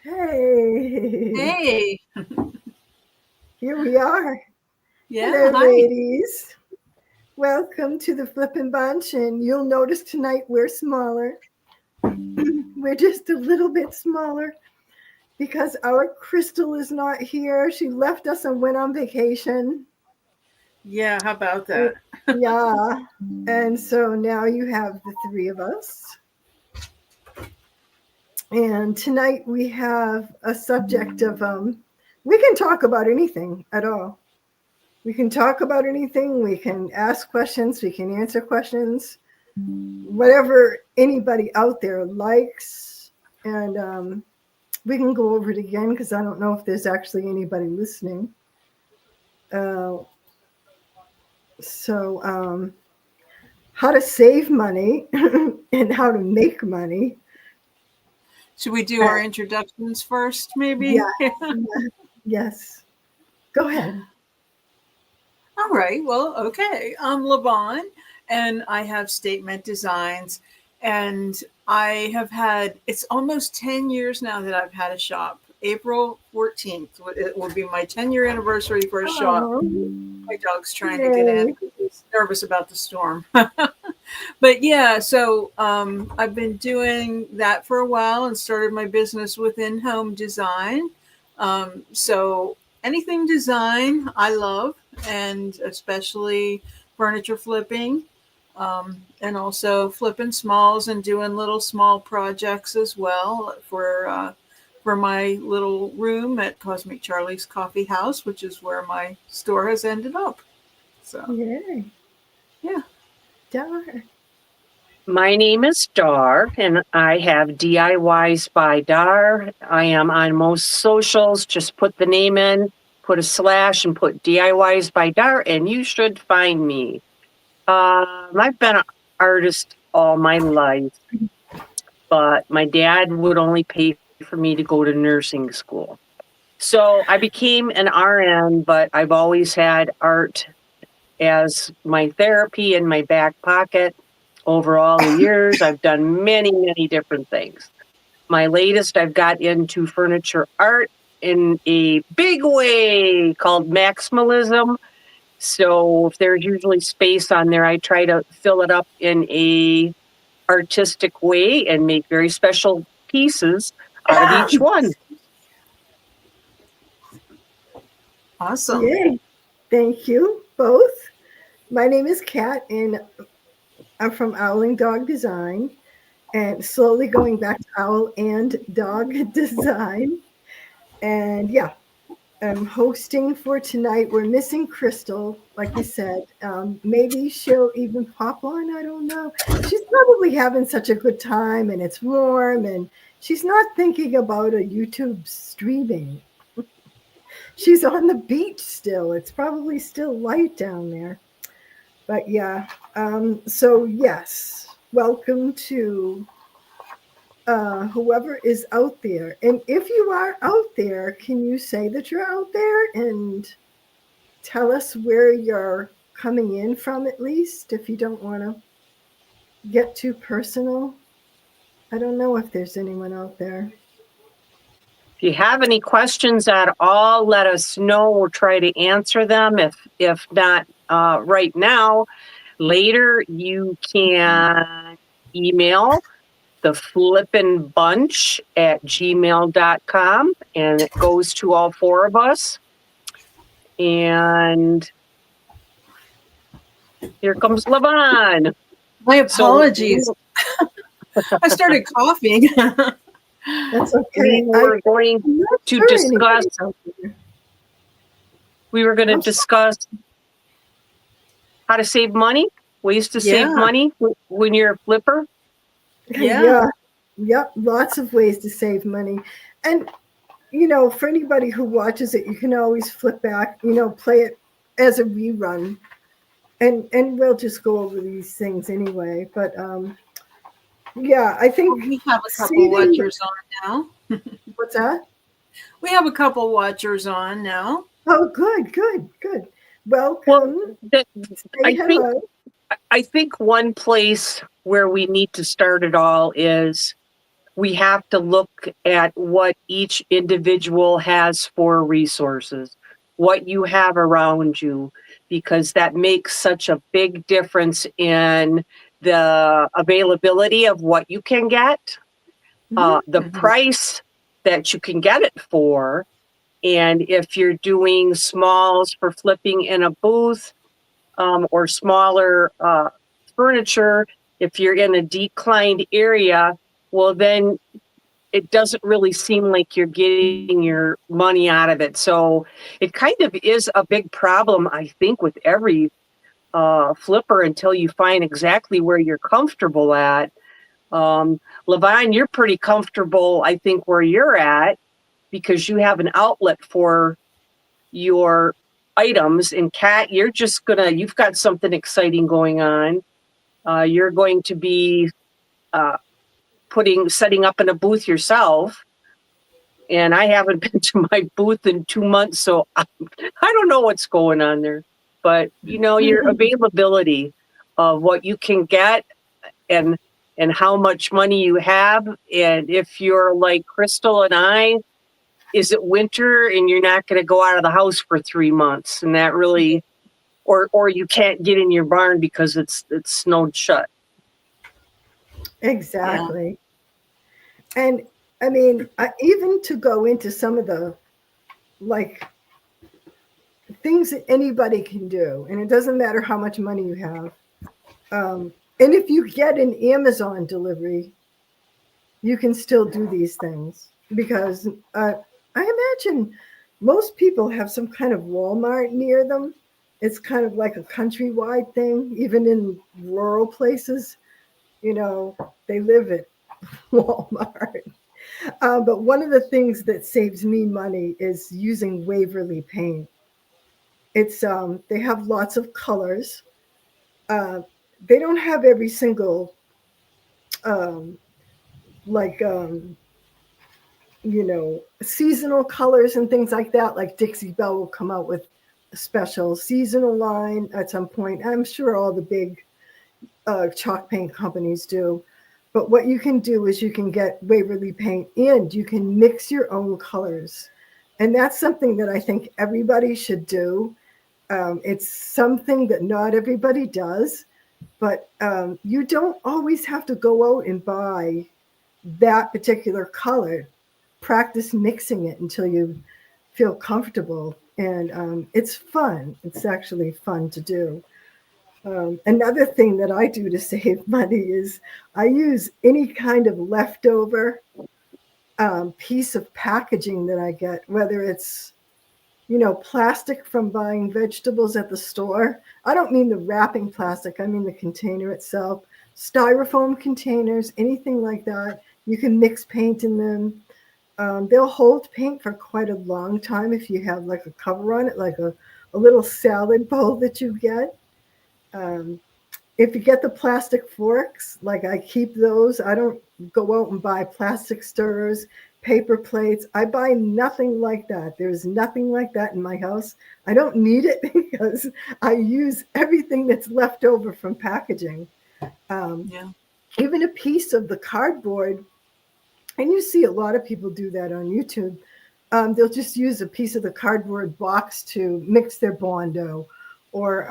Hey, Hey, here we are. yeah, Hello, hi. ladies. Welcome to the Flippin Bunch. And you'll notice tonight we're smaller. We're just a little bit smaller because our Crystal is not here. She left us and went on vacation. Yeah, how about Uh, that? Yeah. And so now you have the three of us. And tonight we have a subject of we can talk about anything at all. We can talk about anything. We can ask questions. We can answer questions. Whatever anybody out there likes. And we can go over it again because I don't know if there's actually anybody listening. Uh, so, how to save money and how to make money. Should we do Uh, our introductions first, maybe? yes, yes. Go ahead. All right, well, okay. I'm LaVonne, and I have Statement Designs, and I have had, it's almost 10 years now that I've had a shop. April 14th, it will be my 10-year anniversary for a shop. Oh, My dog's trying to get in yay. because he's nervous about the storm. But yeah, so I've been doing that for a while and started my business within home design. So anything design I love, and especially furniture flipping, and also flipping smalls and doing little small projects as well for my little room at Cosmic Charlie's Coffee House, which is where my store has ended up. So Yay. yeah. Darn. My name is Dar, and I have DIYs by Dar. I am on most socials. Just put the name in, put a slash, and put DIYs by Dar, and you should find me. I've been an artist all my life, but my dad would only pay for me to go to nursing school. So I became an RN, but I've always had art as my therapy in my back pocket. Over all the years, I've done many, many different things. My latest, I've got into furniture art in a big way called maximalism. So if there's usually space on there, I try to fill it up in a artistic way and make very special pieces out of each one. Awesome. Yay. Thank you both. My name is Kat, and I'm from Owling Dog Design, and slowly going back to owl and dog design. And yeah, I'm hosting for tonight. We're missing Crystal, like you said. Maybe she'll even pop on. I don't know. She's probably having such a good time, and it's warm, and she's not thinking about a YouTube streaming. She's on the beach still. It's probably still light down there. But yeah, so yes, welcome to whoever is out there. And if you are out there, can you say that you're out there and tell us where you're coming in from, at least, if you don't want to get too personal? I don't know if there's anyone out there. If you have any questions at all, let us know. We'll try to answer them. If not right now, later you can email the Flippin Bunch at gmail.com, and it goes to all four of us. And here comes LaVonne. My apologies. I started coughing. That's okay. We were going I'm not to sure discuss. anybody's out there. We were going to I'm discuss how to save money, ways to save Yeah. money when you're a flipper. Yeah. Yep, lots of ways to save money. And for anybody who watches it, you can always flip back, play it as a rerun. And we'll just go over these things anyway. But yeah, I think We have a couple saving. watchers on now. What's that? We have a couple watchers on now. Oh, good. Well, Welcome. Say hello. I think one place where we need to start it all is we have to look at what each individual has for resources, what you have around you, because that makes such a big difference in the availability of what you can get, the Mhm. price that you can get it for. And if you're doing smalls for flipping in a booth, or smaller furniture, if you're in a declined area, well, then it doesn't really seem like you're getting your money out of it. So it kind of is a big problem, I think, with every flipper until you find exactly where you're comfortable at. LaVonne, you're pretty comfortable, I think, where you're at because you have an outlet for your items. And Kat, you've got something exciting going on. You're going to be uh, setting up in a booth yourself. And I haven't been to my booth in 2 months, so I don't know what's going on there. But your availability of what you can get and how much money you have, and if you're like Krystal and I, is it winter and you're not going to go out of the house for 3 months, and that really, or you can't get in your barn because it's snowed shut. Yeah. Exactly. And I mean, even to go into some of the like things that anybody can do, and it doesn't matter how much money you have. And if you get an Amazon delivery, you can still do these things because I imagine most people have some kind of Walmart near them. It's kind of like a countrywide thing, even in rural places. You know, they live at Walmart. But one of the things that saves me money is using Waverly paint. It's they have lots of colors. Uh, they don't have every single um, like seasonal colors and things like that. Like Dixie Belle will come out with a special seasonal line at some point. I'm sure all the big chalk paint companies do. But what you can do is you can get Waverly paint and you can mix your own colors. And that's something that I think everybody should do. It's something that not everybody does, but you don't always have to go out and buy that particular color. Practice mixing it until you feel comfortable. And it's fun. It's actually fun to do. Another thing that I do to save money is I use any kind of leftover piece of packaging that I get, whether it's plastic from buying vegetables at the store. I don't mean the wrapping plastic, I mean the container itself. Styrofoam containers, anything like that. You can mix paint in them. They'll hold paint for quite a long time if you have like a cover on it, like a little salad bowl that you get. Um, if you get the plastic forks, like I keep those. I don't go out and buy plastic stirrers, paper plates. I buy nothing like that. There's nothing like that in my house. I don't need it because I use everything that's left over from packaging. Um, Yeah. Even a piece of the cardboard, and you see a lot of people do that on YouTube. They'll just use a piece of the cardboard box to mix their Bondo, or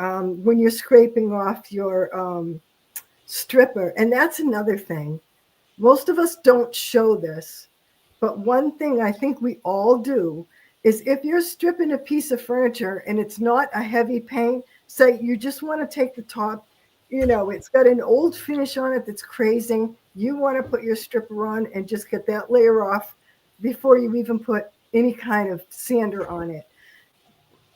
when you're scraping off your stripper. And that's another thing. Most of us don't show this, but one thing I think we all do is if you're stripping a piece of furniture and it's not a heavy paint, say you just want to take the top, it's got an old finish on it that's crazing. You want to put your stripper on and just get that layer off before you even put any kind of sander on it.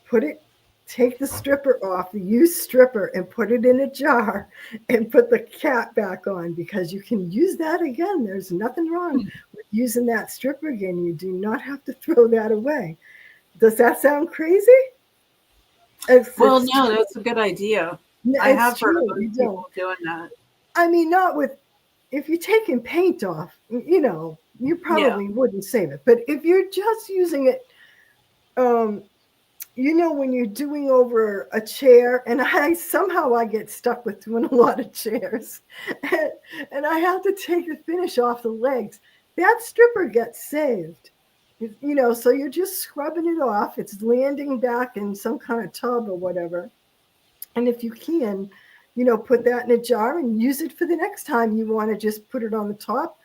Put it Take the stripper off, the used stripper, and put it in a jar and put the cap back on because you can use that again. There's nothing wrong with using that stripper again. You do not have to throw that away. Does that sound crazy? Well, It's no, true. that's a good idea. I It's have heard of true. other You don't. people doing that. I mean, not with, if you're taking paint off, you Yeah. probably wouldn't save it. But if you're just using it, um, when you're doing over a chair, and I get stuck with doing a lot of chairs, and I have to take the finish off the legs. that stripper gets saved. So you're just scrubbing it off. It's landing back in some kind of tub or whatever. And if you can, put that in a jar and use it for the next time you want to just put it on the top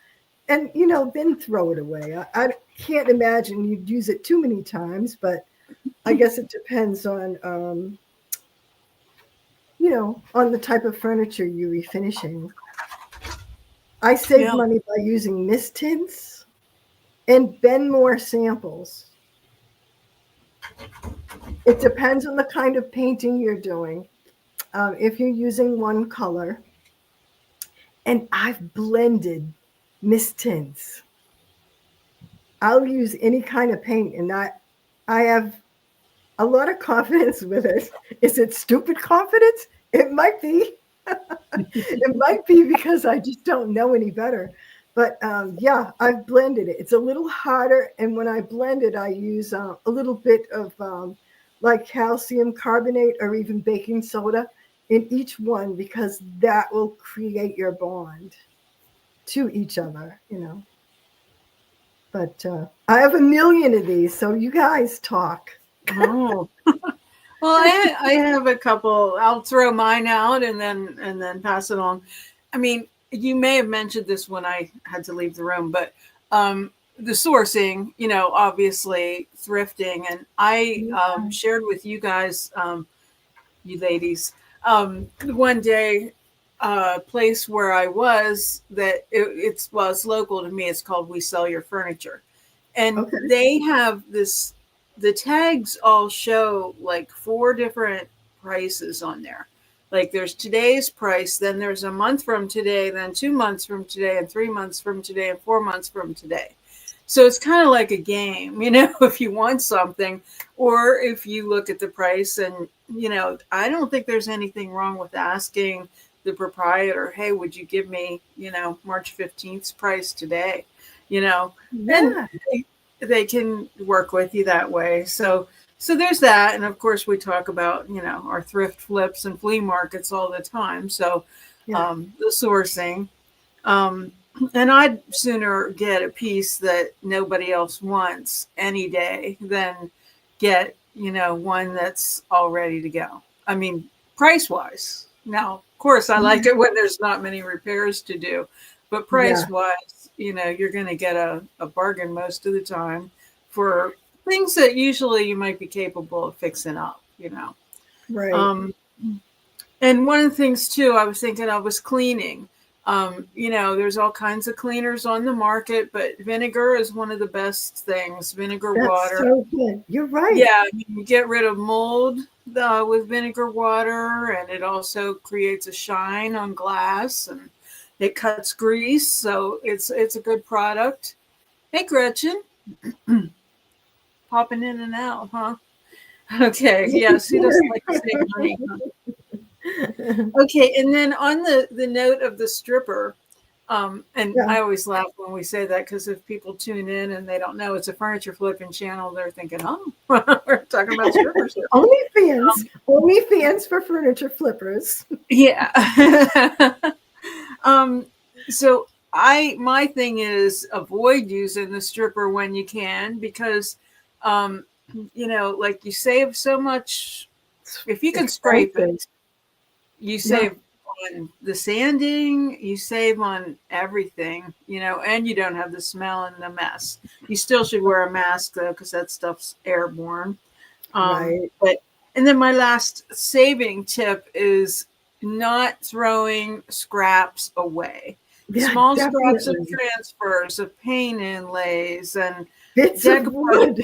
and, then throw it away. I can't imagine you'd use it too many times, but I guess it depends on the type of furniture you're refinishing. I save Yeah. money by using mist tints and Ben Moore samples. It depends on the kind of painting you're doing. If you're using one color, and I've blended mist tints. I'll use any kind of paint, and I have a lot of confidence with it. Is it stupid confidence? It might be. It might be because I just don't know any better. But yeah, I've blended it. It's a little harder, and when I blend it, I use a little bit of like calcium carbonate or even baking soda in each one because that will create your bond to each other. But I have a million of these, so you guys talk. Oh. Well, I have a couple. I'll throw mine out and then pass it on. I mean, you may have mentioned this when I had to leave the room, but the sourcing, obviously thrifting, and I shared with you guys, you ladies, one day, a place where I was that it's local to me. It's called We Sell Your Furniture, and Okay. they have this. The tags all show like 4 different prices on there. Like there's today's price, then there's a month from today, then 2 months from today, and 3 months from today, and 4 months from today. So it's kind of like a game, if you want something, or if you look at the price and, I don't think there's anything wrong with asking the proprietor, hey, would you give me, March 15th price today? Yeah. And they can work with you that way. So there's that. And of course we talk about, our thrift flips and flea markets all the time. So the sourcing, and I'd sooner get a piece that nobody else wants any day than get, one that's all ready to go. I mean, price wise. Now, of course, I like it when there's not many repairs to do, but price wise, you're going to get a bargain most of the time for things that usually you might be capable of fixing up, Right. And one of the things too, I was thinking I was cleaning. There's all kinds of cleaners on the market, but vinegar is one of the best things. Vinegar That's water. so good. You're right. Yeah, you get rid of mold with vinegar water, and it also creates a shine on glass, and it cuts grease, so it's a good product. Hey, Gretchen, popping in and out, huh? Okay, yeah, she doesn't like to save money. Huh? Okay, and then on the note of the stripper, and I always laugh when we say that because if people tune in and they don't know it's a furniture flipping channel, they're thinking, oh, we're talking about strippers here. Only fans for furniture flippers. Yeah. So my thing is avoid using the stripper when you can because, like you save so much. If you can scrape it, you save on the sanding, you save on everything, and you don't have the smell and the mess. You still should wear a mask though, because that stuff's airborne. Right. And then my last saving tip is not throwing scraps away. Small scraps of transfers, of paint inlays, and bits of wood.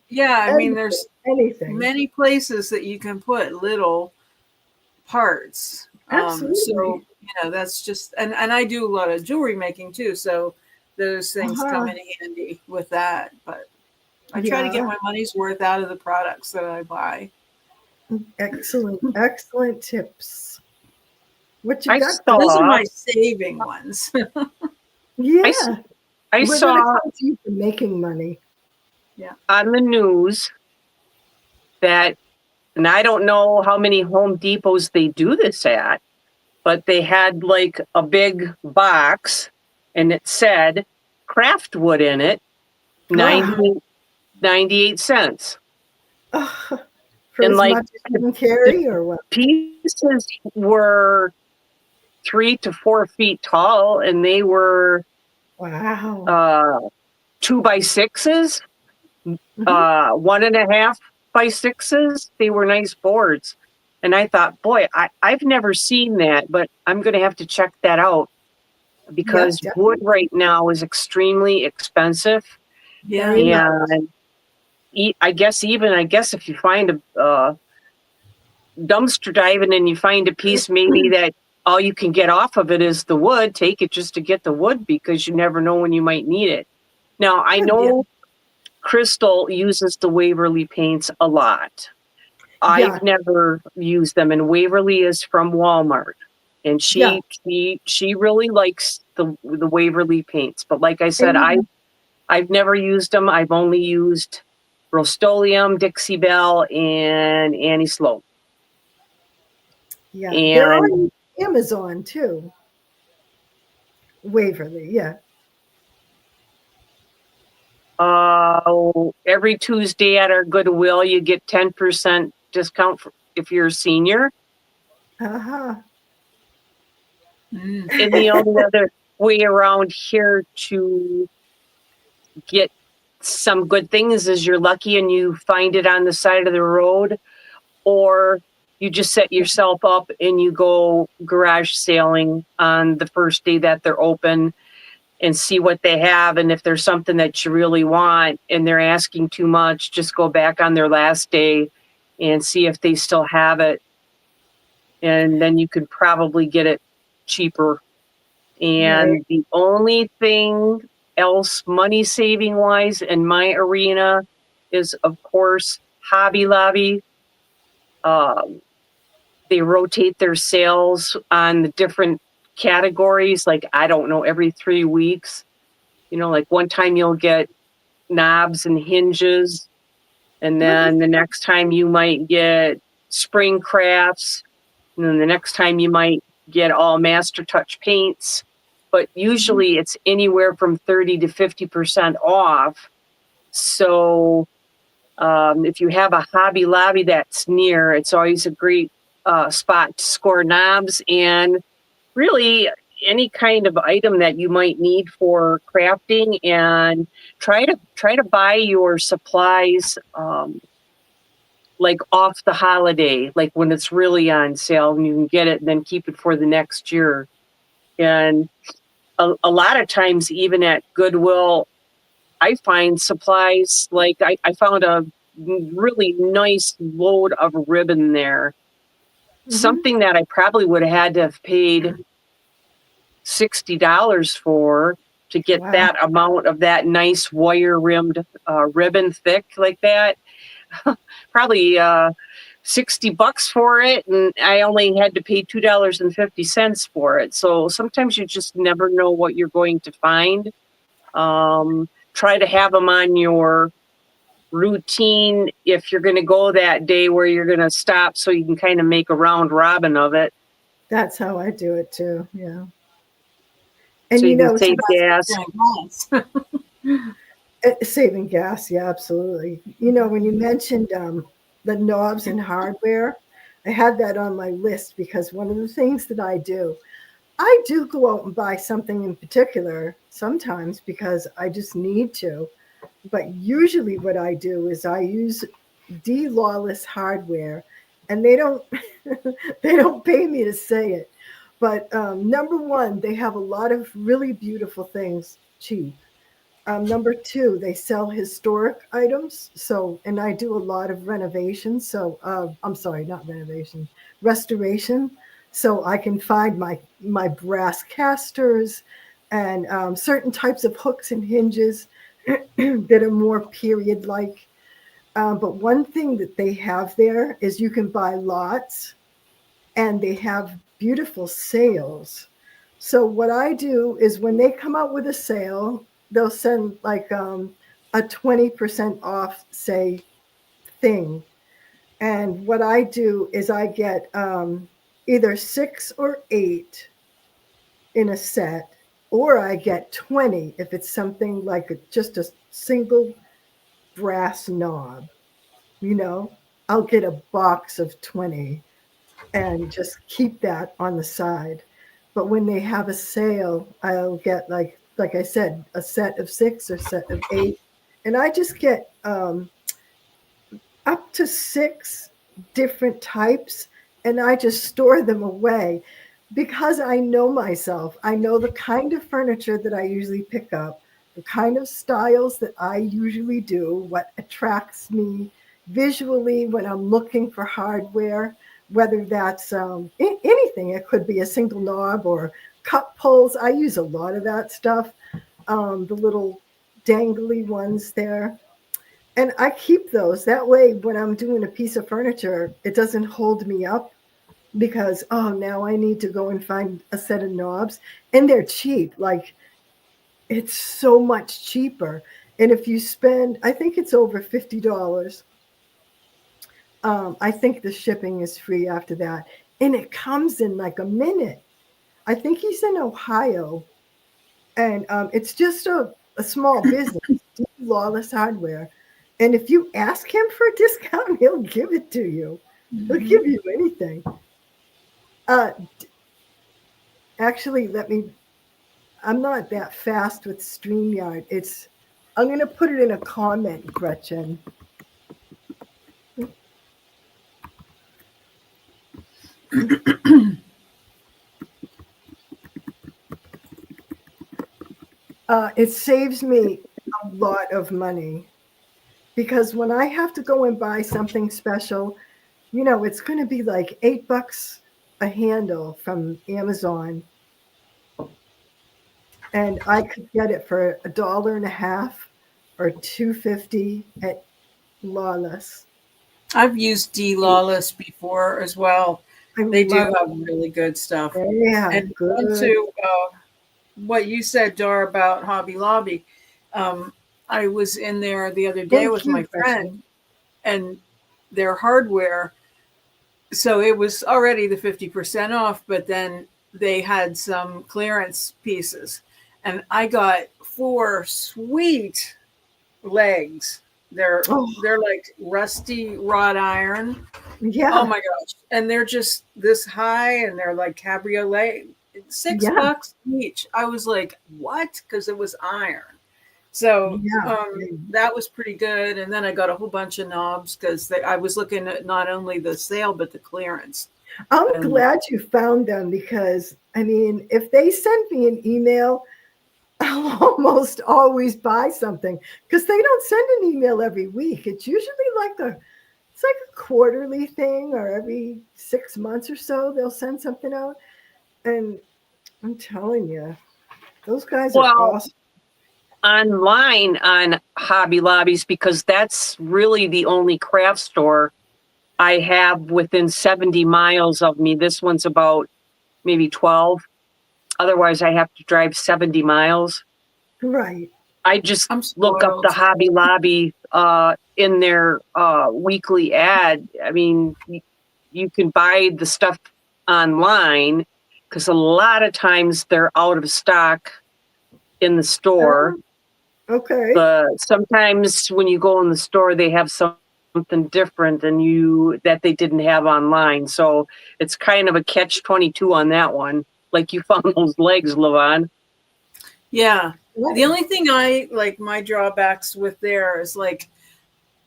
Yeah, I mean, there's many places that you can put little parts. So, that's just, and I do a lot of jewelry making too. So those things come in handy with that. But I try to get my money's worth out of the products that I buy. Excellent tips. What you got? Those are my saving ones. Yeah. I saw you for making money. Yeah. On the news that, and I don't know how many Home Depots they do this at, but they had like a big box and it said, craft wood in it, Wow. 98 cents. Oh, for And as like much as you the, can the carry or what? pieces were 3 to 4 feet tall, and they were Wow. uh, 2x6s, Hmm. 1.5x6s. They were nice boards. And I thought, boy, I've never seen that, but I'm going to have to check that out Yeah, because wood definitely. right now is extremely expensive. Yeah. Very much. And I guess if you find a dumpster diving and you find a piece maybe that all you can get off of it is the wood, take it just to get the wood because you never know when you might need it. Now, I Yeah. know Krystal uses the Waverly paints a lot. Yeah. I've never used them, and Waverly is from Walmart, and Yeah. she really likes the Waverly paints. But like I said, And I've never used them. I've only used Rust-Oleum, Dixie Belle, and Annie Slope. yeah, they're And on Amazon too. Waverly. Yeah. every Tuesday at our Goodwill, you get 10% discount if you're a senior. Uh-huh. Mm. And the only other way around here to get some good things is you're lucky and you find it on the side of the road, or you just set yourself up and you go garage sailing on the first day that they're open and see what they have. And if there's something that you really want and they're asking too much, just go back on their last day and see if they still have it. And then you could probably get it cheaper. Right. And the only thing else money saving wise in my arena is, of course, Hobby Lobby. Um, they rotate their sales on the different categories, like, I don't know, every 3 weeks. Like one time you'll get knobs and hinges, and Look at then the next time you might get spring crafts, and then the next time you might get all Master Touch paints. But Mhm. usually it's anywhere from 30 to 50% off. So if you have a Hobby Lobby that's near, it's always a great spot to score knobs and really any kind of item that you might need for crafting, and try to buy your supplies like off the holiday, like when it's really on sale and you can get it and then keep it for the next year. And a lot of times, even at Goodwill, I find supplies like I found a really nice load of ribbon there, Mhm. something that I probably would have had to have paid $60 for to get Wow. that amount of that nice wire rimmed ribbon thick like that. Probably $60 for it, and I only had to pay $2.50 for it. So sometimes you just never know what you're going to find. Try to have them on your routine if you're going to go that day where you're going to stop, so you can kind of make a round robin of it, That's how I do it too. Yeah. so And you can So save that's gas. what I'm saying. saving gas, yeah, absolutely. When you mentioned the knobs and hardware, I had that on my list because one of the things that I do go out and buy something in particular sometimes because I just need to. But usually, what I do is I use D Lawless hardware, and they don't they don't pay me to say it. But number one, they have a lot of really beautiful things cheap. Number two, they sell historic items. So, and I do a lot of renovation. So, I'm sorry, not renovation, restoration. So I can find my brass casters and certain types of hooks and hinges that are more period like. But one thing that they have there is you can buy lots, and they have beautiful sales. So what I do is when they come out with a sale, they'll send like a 20% off, say, thing. And what I do is I get either six or eight in a set. or I get 20 if it's something like just a single brass knob. You know, I'll get a box of 20 and just keep that on the side. But when they have a sale, I'll get like I said, a set of 6 or set of 8, and I just get up to 6 different types, and I just store them away because I know myself. I know the kind of furniture that I usually pick up, the kind of styles that I usually do, what attracts me visually when I'm looking for hardware, whether that's anything. It could be a single knob or cup pulls. I use a lot of that stuff, the little dangly ones there. And I keep those. That way, when I'm doing a piece of furniture, it doesn't hold me up because, oh, now I need to go and find a set of knobs. And they're cheap. Like, it's so much cheaper. And if you spend, I think it's over $50. I think the shipping is free after that. And it comes in like a minute. I think he's in Ohio. And it's just a small business, Lawless Hardware. And if you ask him for a discount, he'll give it to you. He'll give you anything. Uh, Actually, I'm not that fast with StreamYard. I'm going to put it in a comment, Gretchen. It saves me a lot of money because when I have to go and buy something special, it's going to be like $8 a handle from Amazon, and I could get it for $1.50 or $2.50 at Lawless. I've used D Lawless before as well. I They do love have really good stuff. They have And good. to what you said, Dar, about Hobby Lobby, I was in there the other day Thank with you, my friend, Gretchen. and their hardware. So it was already the 50% off, but then they had some clearance pieces, and I got 4 sweet legs. Oh, They're like rusty wrought iron. Oh yeah, my gosh. And they're just this high, and they're like cabriolet, $6 yeah, each. I was like, what? Because it was iron. So yeah. that was pretty good. And then I got a whole bunch of knobs because I was looking at not only the sale, but the clearance. I'm And glad you found them because, I mean, if they send me an email, I'll almost always buy something because they don't send an email every week. It's usually it's like a quarterly thing, or every 6 months or so they'll send something out. And I'm telling you, those guys are Well, awesome. online on Hobby Lobbies, because that's really the only craft store I have within 70 miles of me. This one's about maybe 12. Otherwise, I have to drive 70 miles. Right. I just I'm look up the spoiled. Hobby Lobby in their weekly ad. I mean, you can buy the stuff online because a lot of times they're out of stock in the store. Okay. But sometimes when you go in the store, they have something different than that they didn't have online. So it's kind of a catch-22 on that one. Like you found those legs, LaVonne. Yeah. The Right. only thing I like, my drawbacks with there is like,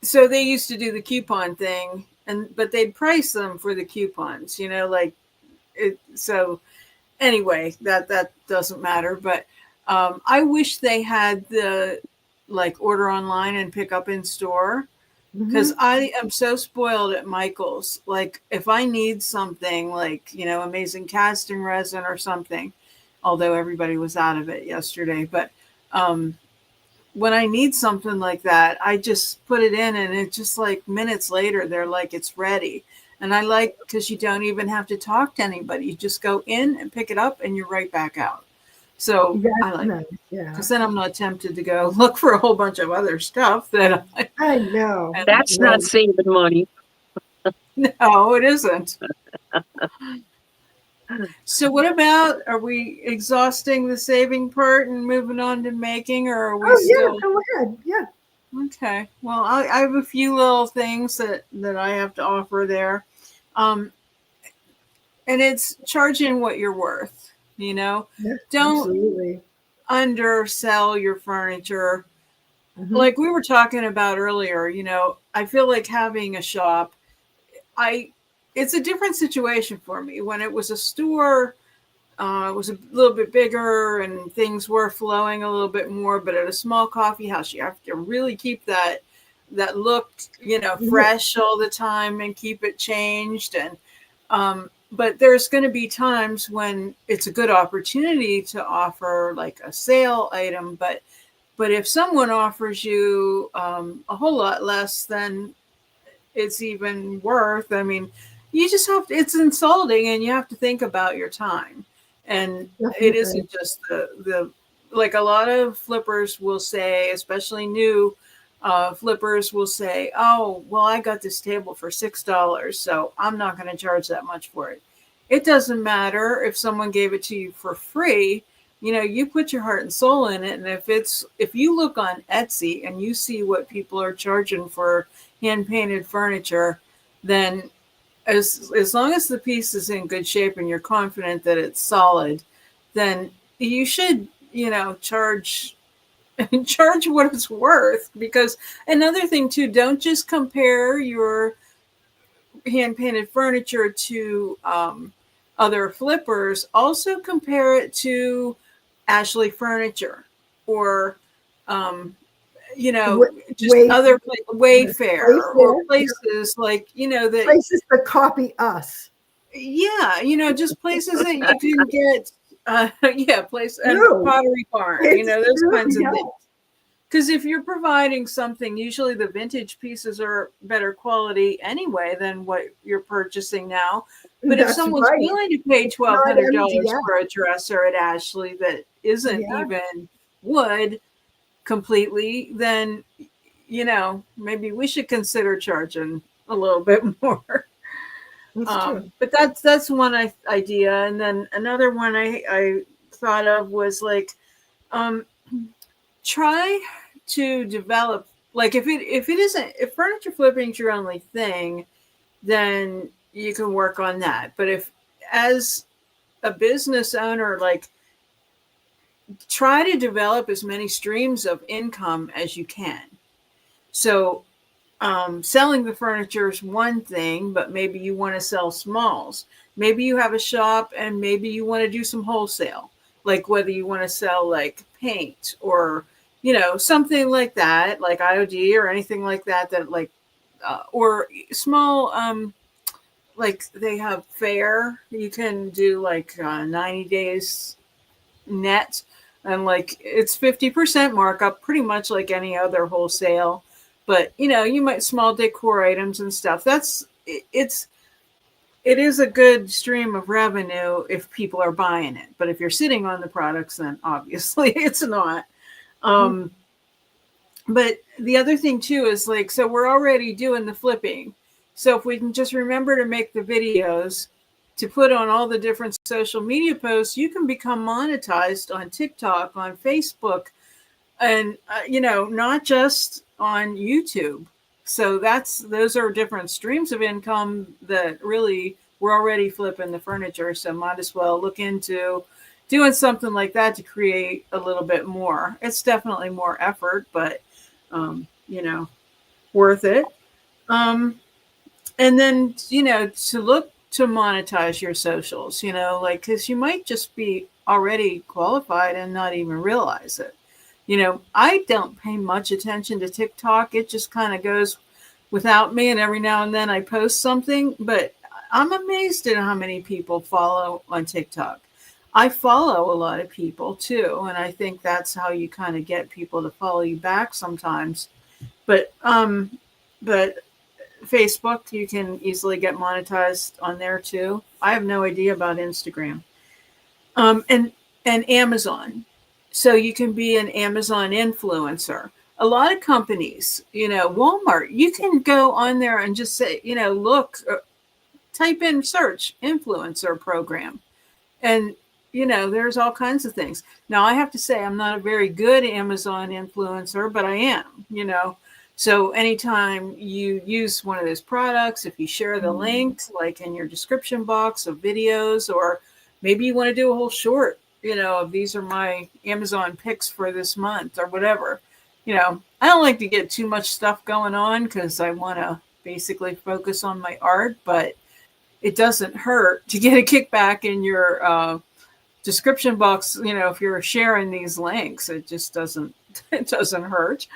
so they used to do the coupon thing, but they'd price them for the coupons, like it. So anyway, that doesn't matter. But I wish they had the like order online and pick up in store, because Hmm. I am so spoiled at Michael's. Like if I need something like, amazing casting resin or something, although everybody was out of it yesterday, but um, when I need something like that, I just put it in, and it just like minutes later, they're like, it's ready. And I like, because you don't even have to talk to anybody. You just go in and pick it up, and you're right back out. So I That's like nice. it, Yeah. because then I'm not tempted to go look for a whole bunch of other stuff that I know. and That's not No. saving money. no, it isn't. So what about, are we exhausting the saving part and moving on to making, or are we Oh yeah, still? go ahead. Yeah. Okay. Well, I have a few little things that I have to offer there. Um, and it's charging what you're worth, you know? Yeah, Don't absolutely. undersell your furniture. Hmm. Like we were talking about earlier, I feel like having a shop, I it's a different situation for me. When it was a store, it was a little bit bigger and things were flowing a little bit more. But at a small coffee house, you have to really keep that look, Yeah. fresh all the time and keep it changed. And but there's going to be times when it's a good opportunity to offer like a sale item. But if someone offers you a whole lot less than it's even worth. I mean, you just have to, it's insulting, and you have to think about your time. And it Definitely. isn't just the like a lot of flippers will say, especially new flippers will say, oh, well, I got this table for $6, so I'm not going to charge that much for it. It doesn't matter if someone gave it to you for free. You put your heart and soul in it. And if you look on Etsy and you see what people are charging for hand painted furniture, then as long as the piece is in good shape and you're confident that it's solid, then you should, charge charge what it's worth. Because another thing too, don't just compare your hand painted furniture to other flippers. Also compare it to Ashley Furniture, or um, just Wait, other Wayfair, or Wayfair, yeah. places like, that, Places to copy us. yeah, just places that you can get, yeah, place and True. Pottery Barn, It's those true. kinds of Yeah. things. Because if you're providing something, usually the vintage pieces are better quality anyway than what you're purchasing now. But if That's someone's right. willing to pay Not $1,200 MDF. for a dresser at Ashley that isn't Yeah, even wood completely, then maybe we should consider charging a little bit more. that's true. But that's one idea. And then another one I thought of was like, um, try to develop, like, if it isn't, if furniture flipping is your only thing, then you can work on that. But if, as a business owner, like, try to develop as many streams of income as you can. So selling the furniture is one thing, but maybe you want to sell smalls. Maybe you have a shop and maybe you want to do some wholesale, like whether you want to sell like paint or, something like that, like IOD or anything like that, like, or small, like they have fair, you can do like 90 days net, and like it's 50% markup, pretty much like any other wholesale. But you might small decor items and stuff. It is a good stream of revenue if people are buying it. But if you're sitting on the products, then obviously it's not. Mhm. um but the other thing too is like, so we're already doing the flipping, so if we can just remember to make the videos to put on all the different social media posts, you can become monetized on TikTok, on Facebook, and not just on YouTube. So those are different streams of income that really, we're already flipping the furniture, so might as well look into doing something like that to create a little bit more. It's definitely more effort, but worth it. um, and then to look to monetize your socials, like, because you might just be already qualified and not even realize it. I don't pay much attention to TikTok. It just kind of goes without me, and every now and then I post something. But I'm amazed at how many people follow on TikTok. I follow a lot of people too, and I think that's how you kind of get people to follow you back sometimes. But Facebook, you can easily get monetized on there too. I have no idea about Instagram. And Amazon. So you can be an Amazon influencer. A lot of companies, Walmart, you can go on there and just say, look, type in search influencer program. And, there's all kinds of things. Now, I have to say, I'm not a very good Amazon influencer, but I am. So anytime you use one of those products, if you share the links, like in your description box of videos, or maybe you want to do a whole short, of these are my Amazon picks for this month or whatever. I don't like to get too much stuff going on because I want to basically focus on my art, but it doesn't hurt to get a kickback in your description box. If you're sharing these links, it just doesn't it doesn't hurt.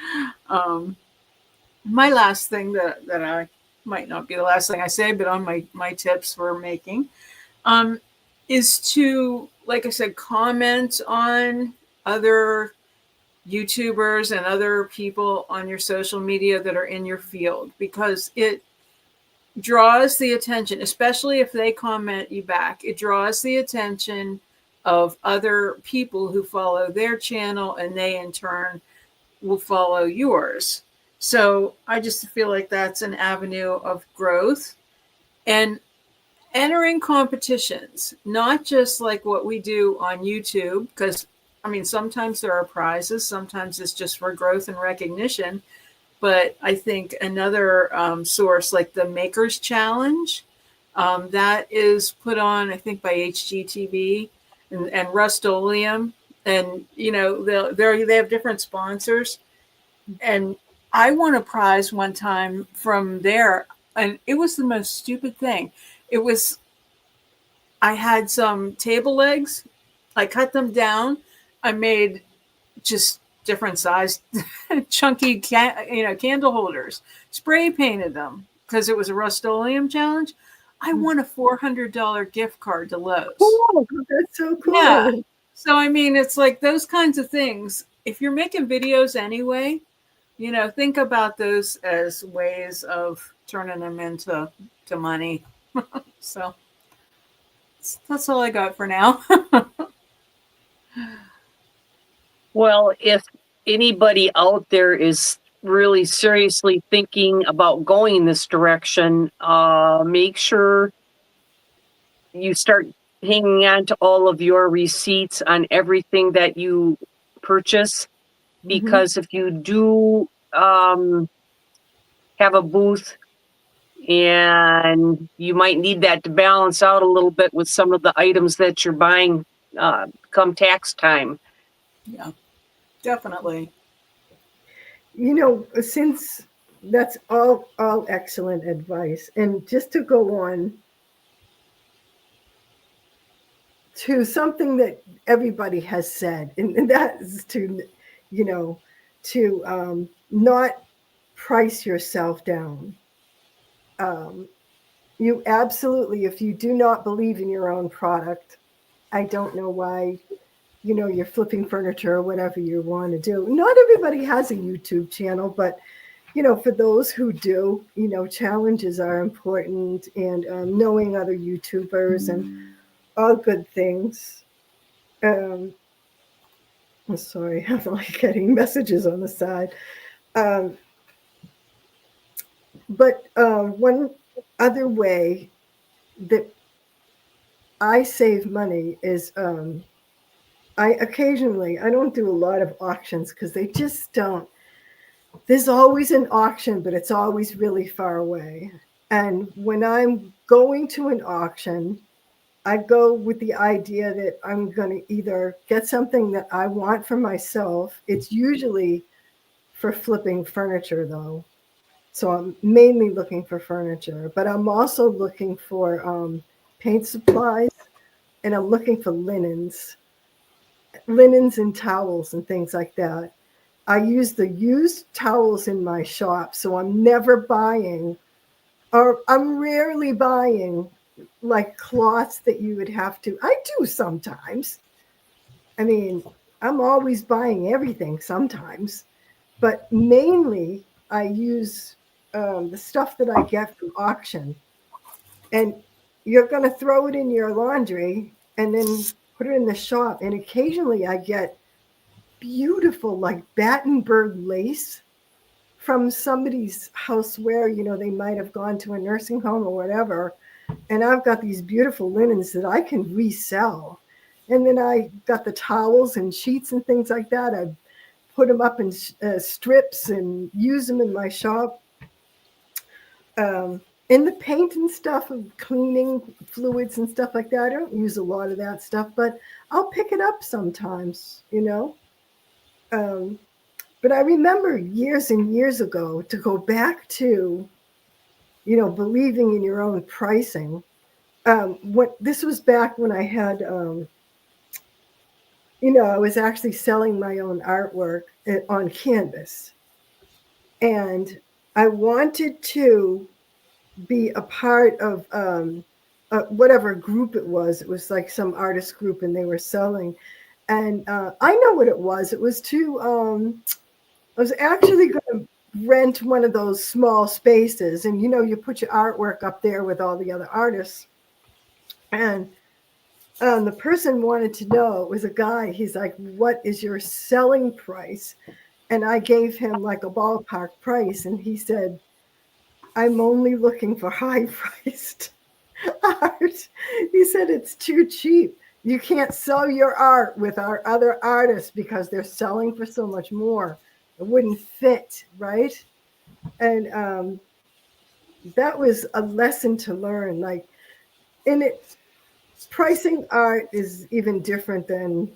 My last thing that I might not be the last thing I say, but on my tips for making, um, is to, like I said, comment on other YouTubers and other people on your social media that are in your field, because it draws the attention, especially if they comment you back. It draws the attention of other people who follow their channel, and they in turn will follow yours. So I just feel like that's an avenue of growth and entering competitions, not just like what we do on YouTube, because I mean, sometimes there are prizes, sometimes it's just for growth and recognition. But I think another source, like the Makers Challenge, that is put on, I think, by HGTV and Rust-Oleum. And, they have different sponsors. And I won a prize one time from there. And it was the most stupid thing. It was, I had some table legs. I cut them down. I made just different sized chunky candle holders, spray painted them because it was a Rust-Oleum challenge. I won a $400 gift card to Lowe's. Cool. That's so Yeah. cool. So I mean, it's like those kinds of things. If you're making videos anyway, think about those as ways of turning them into money. So that's all I got for now. Well, if anybody out there is really seriously thinking about going this direction, make sure you start hanging on to all of your receipts on everything that you purchase. Because if you do have a booth, and you might need that to balance out a little bit with some of the items that you're buying come tax time. Yeah, definitely. Since that's all excellent advice, and just to go on to something that everybody has said, and that is you know, to not price yourself down. Um, you absolutely, if you do not believe in your own product, I don't know why, you're flipping furniture or whatever you want to do. Not everybody has a YouTube channel, but for those who do, challenges are important, and knowing other YouTubers and all good things. Um, I'm sorry, I'm like getting messages on the side. Um, but one other way that I save money is I don't do a lot of auctions because they just don't. There's always an auction, but it's always really far away. And when I'm going to an auction, I go with the idea that I'm going to either get something that I want for myself. It's usually for flipping furniture, though. So I'm mainly looking for furniture, but I'm also looking for paint supplies, and I'm looking for linens and towels and things like that. I use the used towels in my shop, so I'm never buying, or I'm rarely buying like cloths that you would have to. I do sometimes. I mean, I'm always buying everything sometimes, but mainly I use the stuff that I get from auction. And you're going to throw it in your laundry and then put it in the shop. And occasionally I get beautiful, like Battenberg lace from somebody's house where, they might have gone to a nursing home or whatever. and I've got these beautiful linens that I can resell. And then I got the towels and sheets and things like that. I put them up in strips and use them in my shop. In the paint and stuff, of cleaning fluids and stuff like that, I don't use a lot of that stuff, but I'll pick it up sometimes, you know. Um, but I remember years and years ago, to go back to, believing in your own pricing. What this was back when I had, I was actually selling my own artwork on canvas, and I wanted to be a part of whatever group it was. It was like some artist group, and they were selling. And I know what it was. It was to I was actually going to rent one of those small spaces, and you put your artwork up there with all the other artists. And the person wanted to know, it was a guy. He's like, "What is your selling price?" And I gave him like a ballpark price, and he said, "I'm only looking for high priced art." He said, "It's too cheap. You can't sell your art with our other artists because they're selling for so much more. It wouldn't fit, right?" And that was a lesson to learn. Like, in it, pricing art is even different than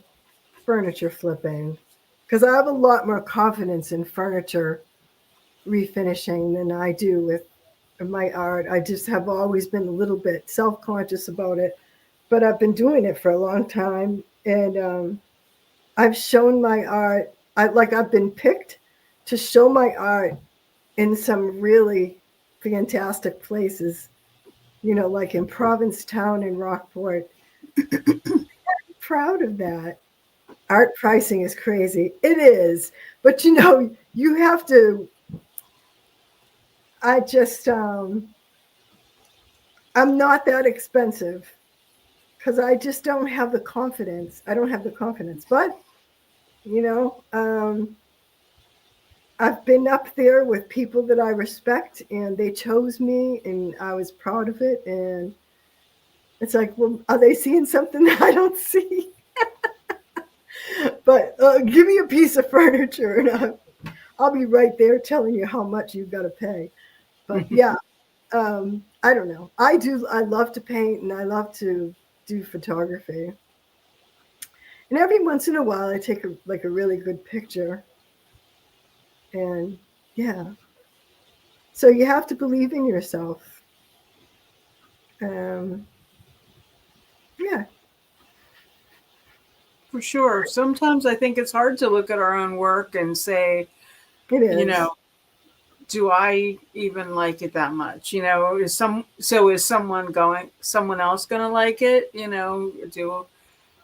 furniture flipping, because I have a lot more confidence in furniture refinishing than I do with my art. I just have always been a little bit self-conscious about it, but I've been doing it for a long time, and I've shown my art. I've been picked to show my art in some really fantastic places, like in Provincetown and Rockport. Proud of that. Art pricing is crazy. It is, but you have to. I just I'm not that expensive because I just don't have the confidence. I don't have the confidence, but you know, um, I've been up there with people that I respect, and they chose me, and I was proud of it. And it's like, well, are they seeing something that I don't see? But give me a piece of furniture, and I'll be right there telling you how much you've got to pay. But yeah, I don't know. I do. I love to paint, and I love to do photography. And every once in a while, I take a really good picture. And yeah, so you have to believe in yourself. Um, yeah, For sure. Sometimes I think it's hard to look at our own work and say, it you is. know, do I even like it that much? Is someone else going to like it? Do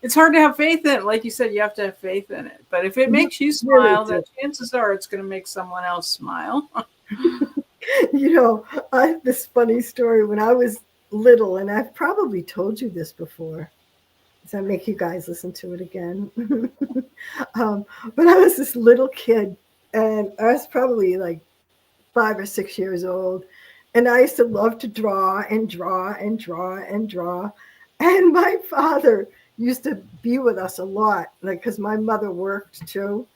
It's hard to have faith in it. Like you said, you have to have faith in it. But if it You makes you really smile, then do. chances are it's going to make someone else smile. I have this funny story when I was little, and I've probably told you this before. So I make you guys listen to it again. um, but I was this little kid, and I was probably like 5 or 6 years old, and I used to love to draw and draw and draw and draw. And my father used to be with us a lot, like because my mother worked too,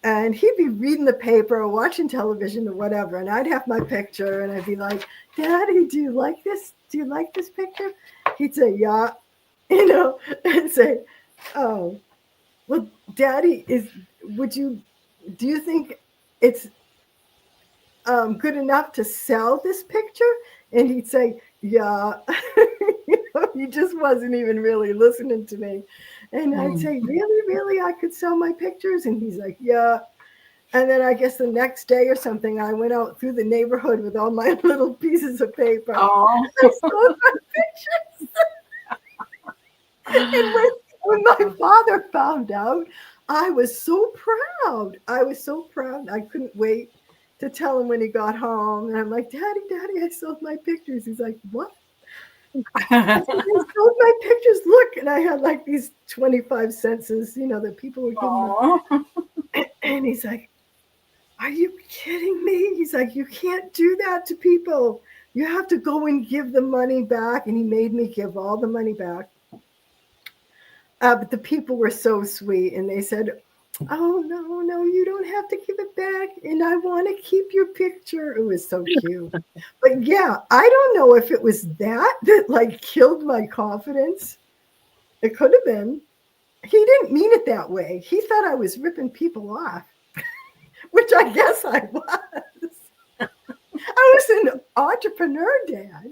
and he'd be reading the paper or watching television or whatever, and I'd have my picture, and I'd be like, "Daddy, do you like this? Do you like this picture?" He'd say, "Yeah," and say, "Oh, well, Daddy, would you do you think it's good enough to sell this picture?" And he'd say, "Yeah." He just wasn't even really listening to me. And I'd Mm. say, "Really, really, I could sell my pictures?" And he's like, "Yeah." And then I guess the next day or something, I went out through the neighborhood with all my little pieces of paper. Oh. I sold my pictures. And when my father found out, I was so proud. I was so proud. I couldn't wait to tell him when he got home. And I'm like, "Daddy, Daddy, I sold my pictures." He's like, "What?" I said, "I sold my pictures. Look." And I had like these 25 senses, that people were giving me. Oh. And he's like, "Are you kidding me?" He's like, "You can't do that to people. You have to go and give the money back. And he made me give all the money back. But the people were so sweet, and they said, "Oh no, no, you don't have to give it back, and I want to keep your picture." It was so cute. But yeah, I don't know if it was that like killed my confidence. It could have been. He didn't mean it that way. He thought I was ripping people off, which I guess I was. I was an entrepreneur, Dad.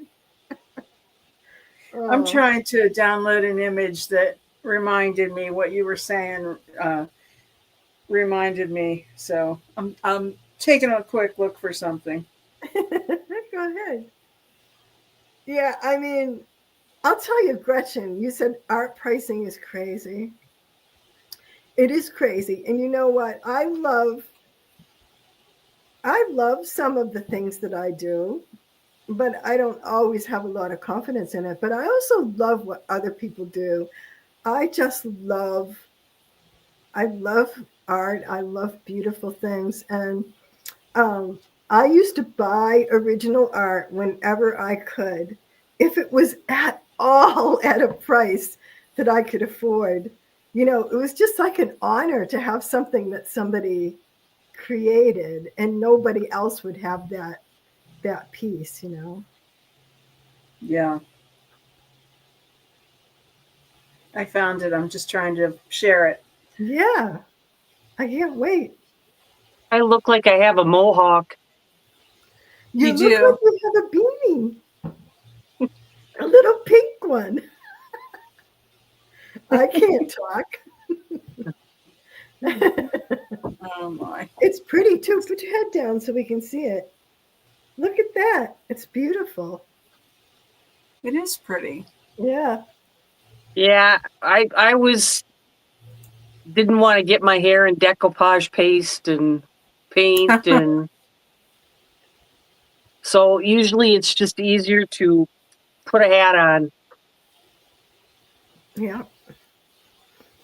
I'm trying to download an image that reminded me what you were saying. Reminded me, so I'm taking a quick look for something. Go ahead. Yeah, I mean, I'll tell you, Gretchen, you said art pricing is crazy. It is crazy. And you know what? I love some of the things that I do, but I don't always have a lot of confidence in it. But I also love what other people do. I just I love art. I love beautiful things. And um, I used to buy original art whenever I could, if it was at all at a price that I could afford. It was just like an honor to have something that somebody created, and nobody else would have that piece. Yeah, I found it. I'm just trying to share it. Yeah, I can't wait. I look like I have a mohawk. You You look like do. you have a beanie, a little pink one. I can't talk. Oh my. It's pretty too. Put your head down so we can see it. Look at that. It's beautiful. It is pretty. Yeah. Yeah, I was didn't want to get my hair in decoupage paste and paint, and so usually it's just easier to put a hat on. Yeah.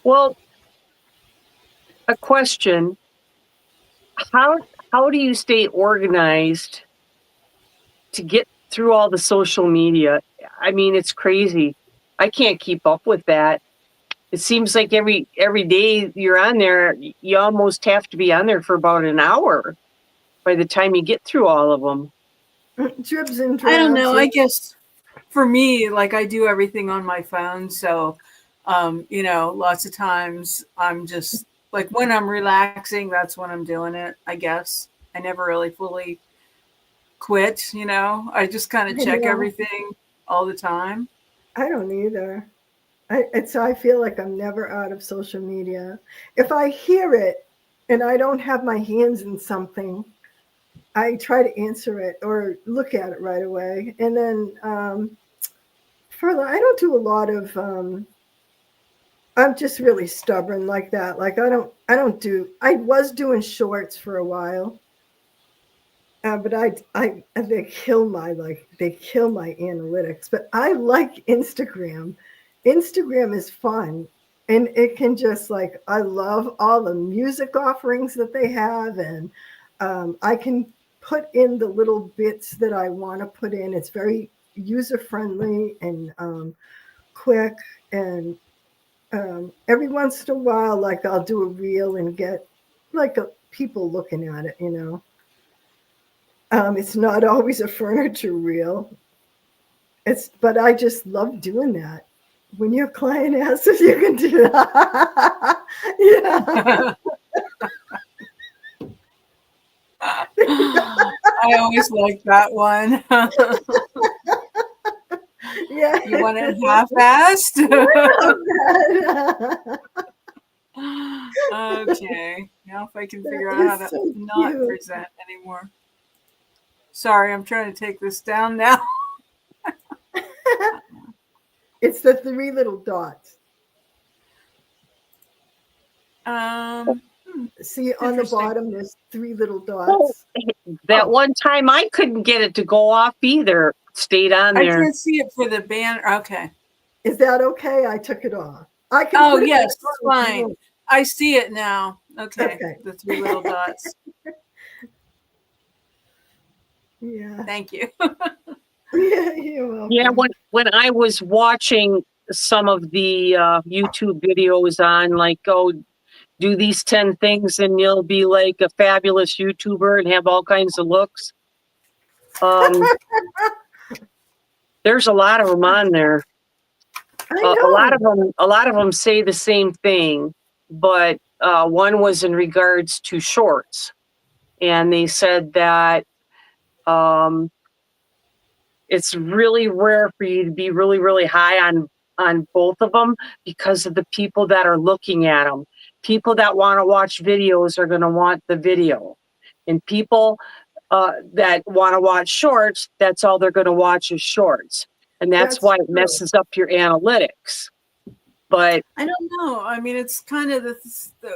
Well, a question: how how do you stay organized to get through all the social media? I mean, it's crazy. I can't keep up with that. It seems like every day you're on there, you almost have to be on there for about an hour by the time you get through all of them. Dribs and I don't know. drabs. I guess for me, like I do everything on my phone, so lots of times I'm just like when I'm relaxing, that's when I'm doing it. I guess I never really fully quit. I just kind of I check know. everything all the time. I don't either. I feel like I'm never out of social media. If I hear it and I don't have my hands in something, I try to answer it or look at it right away. And then further, I don't do a lot of. I'm just really stubborn like that. Like I don't do. I was doing shorts for a while, but they kill my analytics. But I like Instagram. Instagram is fun, and it can just like I love all the music offerings that they have, and I can put in the little bits that I want to put in. It's very user friendly and quick, and every once in a while, like I'll do a reel and get like people looking at it. It's not always a furniture reel. But I just love doing that. When your client asks if you can do that, yeah, I always like that one. yeah, You want it half-assed? Okay. Now if I can that figure out how is to so not cute. present anymore. Sorry, I'm trying to take this down now. It's the three little dots. Um, See on the Interesting. bottom, there's three little Oh, dots. that Oh, one time I couldn't get it to go off either. It stayed on I there. can't see it for the banner. Okay. Is that okay? I took it off. I can Oh, put it back yes, on if you fine. want. I see it now. Okay. Okay. The three little dots. Yeah. Thank you. Yeah, you're Yeah, welcome. when I was watching some of the YouTube videos on like, oh, do these 10 things and you'll be like a fabulous YouTuber and have all kinds of looks. Um, there's a lot of them on there. I A lot know. of them, say the same thing, but one was in regards to shorts, and they said that um, it's really rare for you to be really, really high on both of them because of the people that are looking at them. People that want to watch videos are going to want the video, and people that want to watch shorts, that's all they're going to watch is shorts, and that's That's why it true. messes up your analytics. But I don't know. I mean, it's kind of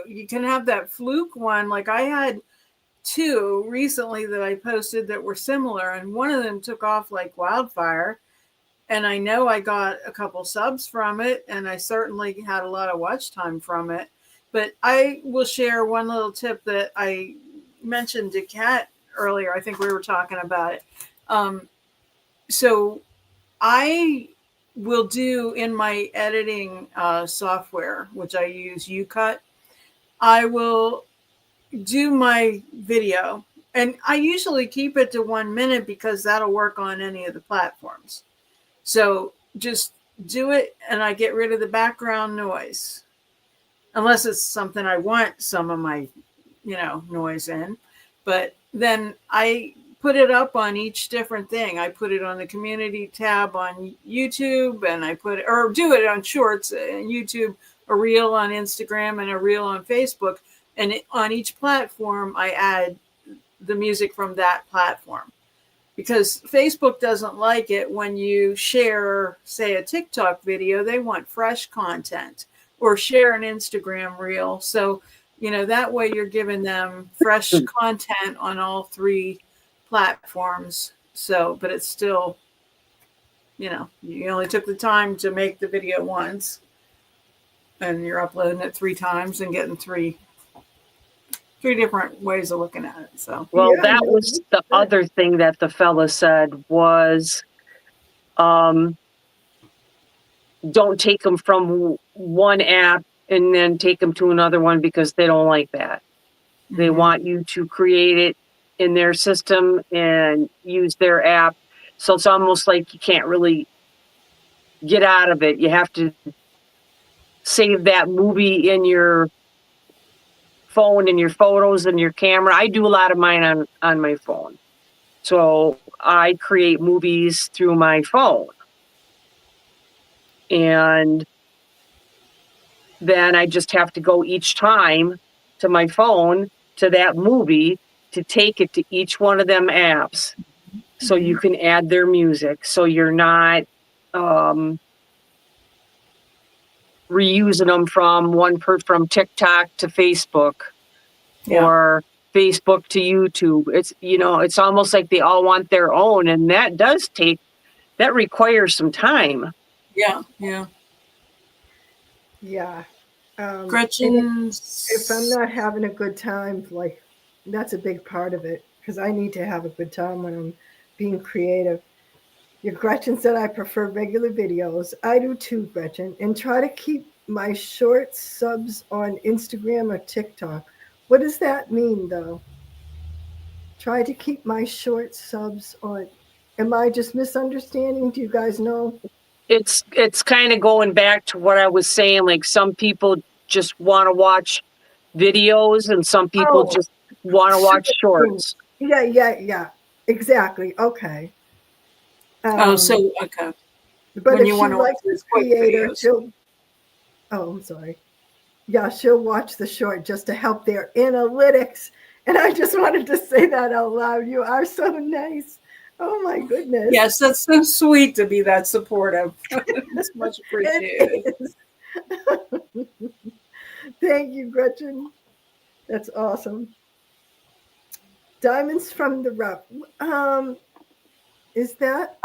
you can have that fluke one. Like I had two recently that I posted that were similar, and one of them took off like wildfire. And I know I got a couple subs from it, and I certainly had a lot of watch time from it. But I will share one little tip that I mentioned to Kat earlier. I think we were talking about it. So I will do in my editing software, which I use UCut, I will do my video. And I usually keep it to 1 minute because that'll work on any of the platforms. So just do it, and I get rid of the background noise, unless it's something I want some of my, noise in. But then I put it up on each different thing. I put it on the community tab on YouTube, and I put it, or do it on shorts and YouTube, a reel on Instagram, and a reel on Facebook. And on each platform, I add the music from that platform, because Facebook doesn't like it when you share, say, a TikTok video. They want fresh content, or share an Instagram reel. So, that way you're giving them fresh content on all three platforms. So, but it's still, you only took the time to make the video once, and you're uploading it 3 times and getting three different ways of looking at it. So, well, Yeah, that no, was the other thing that the fella said was, don't take them from one app and then take them to another one because they don't like that. They want you to create it in their system and use their app. So it's almost like you can't really get out of it. You have to save that movie in your phone and your photos and your camera. I do a lot of mine on my phone. So I create movies through my phone. And then I just have to go each time to my phone to that movie to take it to each one of them apps so you can add their music. So you're not reusing them from from TikTok to Facebook yeah. or Facebook to YouTube. It's almost like they all want their own, and that requires some time. Yeah. Yeah. yeah. And if I'm Gretchen's. not having a good time, like that's a big part of it because I need to have a good time when I'm being creative. Your Gretchen said I prefer regular videos. I do too, Gretchen, and try to keep my short subs on Instagram or TikTok. What does that mean, though? Try to keep my short subs on. Am I just misunderstanding? Do you guys know? It's kind of going back to what I was saying. Like some people just want to watch videos, and some people Oh, just want to watch short things. shorts. Yeah, yeah, yeah. Exactly. Okay. Oh, Um, so okay. but When if you she want to watch likes the those quick creator, videos. she'll. Oh, I'm sorry. Yeah, she'll watch the short just to help their analytics. And I just wanted to say that out loud. You are so nice. Oh my goodness. Yes, that's so sweet to be that supportive. It's much appreciated. It is. Thank you, Gretchen. That's awesome. Diamonds from the rough. Is that